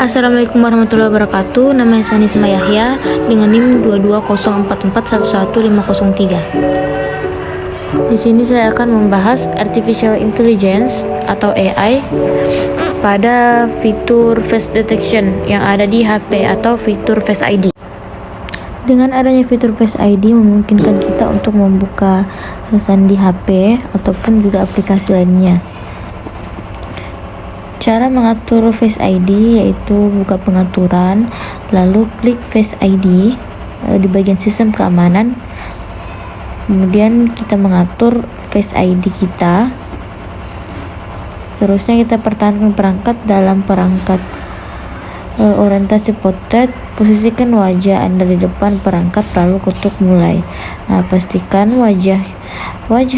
Assalamualaikum warahmatullahi wabarakatuh. Nama saya Nisma Yahya dengan NIM 22044111503. Di sini saya akan membahas artificial intelligence atau AI pada fitur face detection yang ada di HP atau fitur Face ID. Dengan adanya fitur Face ID memungkinkan kita untuk membuka sandi HP ataupun juga aplikasi lainnya. Cara mengatur Face ID yaitu buka pengaturan, lalu klik Face ID di bagian sistem keamanan. Kemudian kita mengatur Face ID kita. Seterusnya kita pertahankan perangkat dalam perangkat orientasi potret. Posisikan wajah Anda di depan perangkat lalu ketuk mulai. Pastikan wajah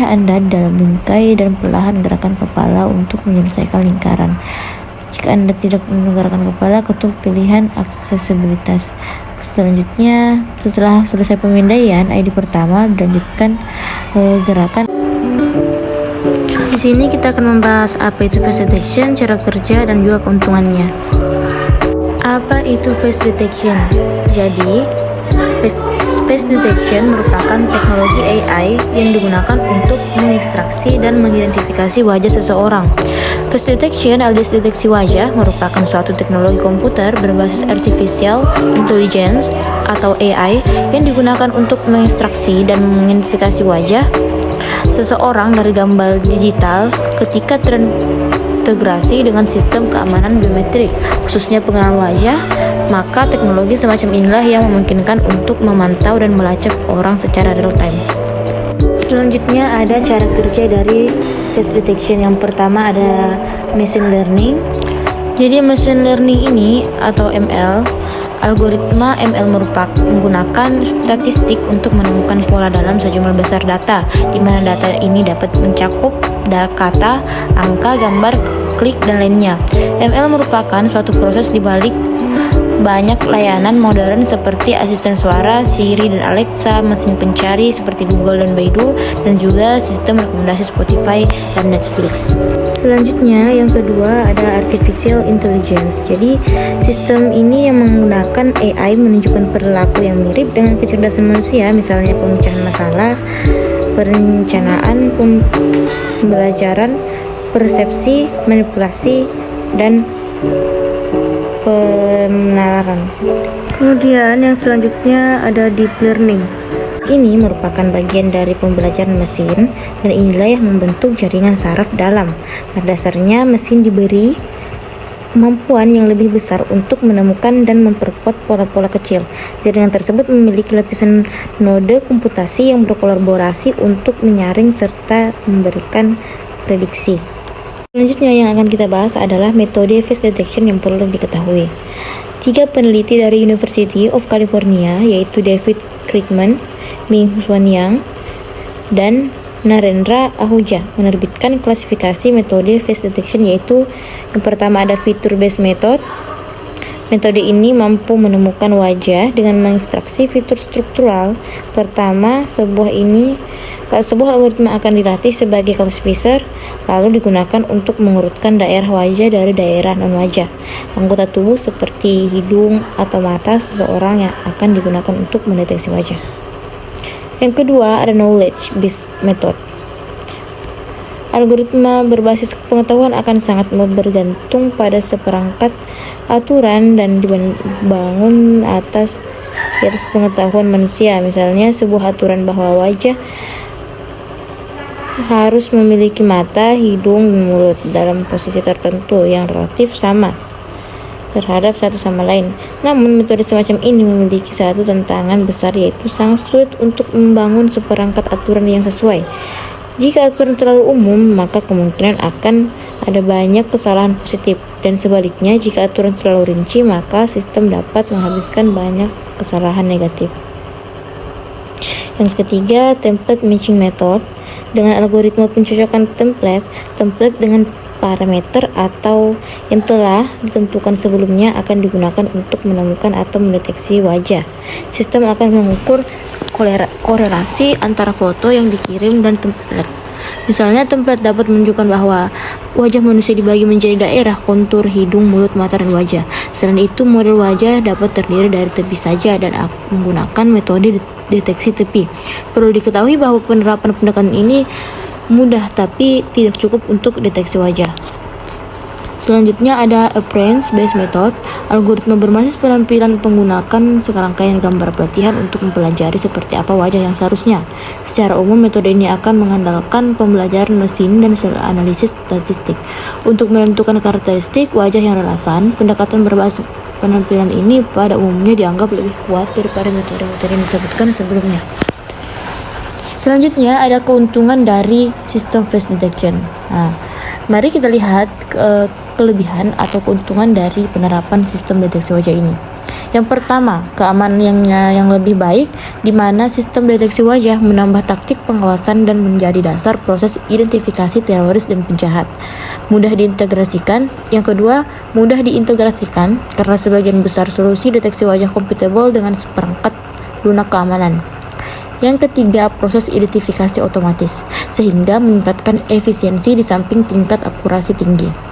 Anda dalam bingkai dan perlahan gerakan kepala untuk menyelesaikan lingkaran. Jika Anda tidak menggerakkan kepala, ketuk pilihan aksesibilitas. Selanjutnya, setelah selesai pemindaian ID pertama, dilanjutkan gerakan. Di sini kita akan membahas apa itu face detection, cara kerja, dan juga keuntungannya. Apa itu face detection? Jadi, face detection merupakan teknologi AI yang digunakan untuk mengekstraksi dan mengidentifikasi wajah seseorang. Face detection alias deteksi wajah merupakan suatu teknologi komputer berbasis artificial intelligence atau AI yang digunakan untuk mengekstraksi dan mengidentifikasi wajah seseorang dari gambar digital ketika terintegrasi dengan sistem keamanan biometrik, khususnya pengenalan wajah. Maka teknologi semacam inilah yang memungkinkan untuk memantau dan melacak orang secara real time. Selanjutnya ada cara kerja dari face detection. Yang pertama ada machine learning. Jadi machine learning ini atau ML, algoritma ML menggunakan statistik untuk menemukan pola dalam sejumlah besar data, di mana data ini dapat mencakup kata, angka, gambar, klik, dan lainnya. ML merupakan suatu proses di balik banyak layanan modern seperti asisten suara, Siri dan Alexa, mesin pencari seperti Google dan Baidu, dan juga sistem rekomendasi Spotify dan Netflix. Selanjutnya yang kedua ada artificial intelligence. Jadi sistem ini yang menggunakan AI menunjukkan perilaku yang mirip dengan kecerdasan manusia, misalnya pemecahan masalah, perencanaan, pembelajaran, persepsi, manipulasi, dan penalaran. Kemudian yang selanjutnya ada deep learning. Ini merupakan bagian dari pembelajaran mesin dan inilah yang membentuk jaringan saraf dalam. Pada dasarnya mesin diberi kemampuan yang lebih besar untuk menemukan dan memperkuat pola-pola kecil. Jaringan tersebut memiliki lapisan node komputasi yang berkolaborasi untuk menyaring serta memberikan prediksi. Selanjutnya yang akan kita bahas adalah metode face detection yang perlu diketahui. 3 peneliti dari University of California yaitu David Kriegman, Ming-Hsuan Yang, dan Narendra Ahuja menerbitkan klasifikasi metode face detection, yaitu yang pertama ada feature based method. Metode ini mampu menemukan wajah dengan mengekstraksi fitur struktural. Pertama, sebuah algoritma akan dilatih sebagai classifier, lalu digunakan untuk mengurutkan daerah wajah dari daerah non-wajah. Anggota tubuh seperti hidung atau mata seseorang yang akan digunakan untuk mendeteksi wajah. Yang kedua, ada knowledge based method. Algoritma berbasis pengetahuan akan sangat bergantung pada seperangkat aturan dan dibangun di atas pengetahuan manusia. Misalnya sebuah aturan bahwa wajah harus memiliki mata, hidung, dan mulut dalam posisi tertentu yang relatif sama terhadap satu sama lain. Namun metode semacam ini memiliki satu tantangan besar, yaitu sangat sulit untuk membangun seperangkat aturan yang sesuai. Jika aturan terlalu umum, maka kemungkinan akan ada banyak kesalahan positif, dan sebaliknya jika aturan terlalu rinci, maka sistem dapat menghabiskan banyak kesalahan negatif. Yang ketiga, template matching method. Dengan algoritma pencocokan template dengan parameter atau yang telah ditentukan sebelumnya akan digunakan untuk menemukan atau mendeteksi wajah. Sistem akan mengukur korelasi antara foto yang dikirim dan template. Misalnya, template dapat menunjukkan bahwa wajah manusia dibagi menjadi daerah, kontur, hidung, mulut, mata, dan wajah. Selain itu, model wajah dapat terdiri dari tepi saja dan menggunakan metode deteksi tepi. Perlu diketahui bahwa penerapan pendekatan ini mudah tapi tidak cukup untuk deteksi wajah. Selanjutnya ada appearance-based method. Algoritma berbasis penampilan menggunakan serangkaian gambar pelatihan untuk mempelajari seperti apa wajah yang seharusnya. Secara umum, metode ini akan mengandalkan pembelajaran mesin dan analisis statistik. Untuk menentukan karakteristik wajah yang relevan, pendekatan berbasis penampilan ini pada umumnya dianggap lebih kuat daripada metode-metode yang disebutkan sebelumnya. Selanjutnya ada keuntungan dari sistem face detection. Mari kita lihat kelebihan atau keuntungan dari penerapan sistem deteksi wajah ini. Yang pertama, keamanannya yang lebih baik, di mana sistem deteksi wajah menambah taktik pengawasan dan menjadi dasar proses identifikasi teroris dan penjahat. Mudah diintegrasikan. Yang kedua, mudah diintegrasikan karena sebagian besar solusi deteksi wajah kompatibel dengan seperangkat lunak keamanan. Yang ketiga, proses identifikasi otomatis, sehingga meningkatkan efisiensi di samping tingkat akurasi tinggi.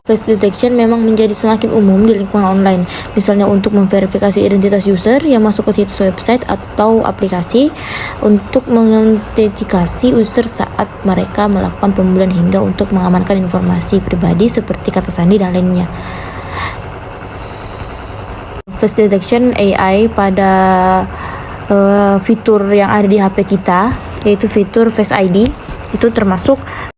Face detection memang menjadi semakin umum di lingkungan online, misalnya untuk memverifikasi identitas user yang masuk ke situs website atau aplikasi, untuk mengautentikasi user saat mereka melakukan pembelian, hingga untuk mengamankan informasi pribadi seperti kata sandi dan lainnya. Face detection AI pada fitur yang ada di HP kita, yaitu fitur Face ID, itu termasuk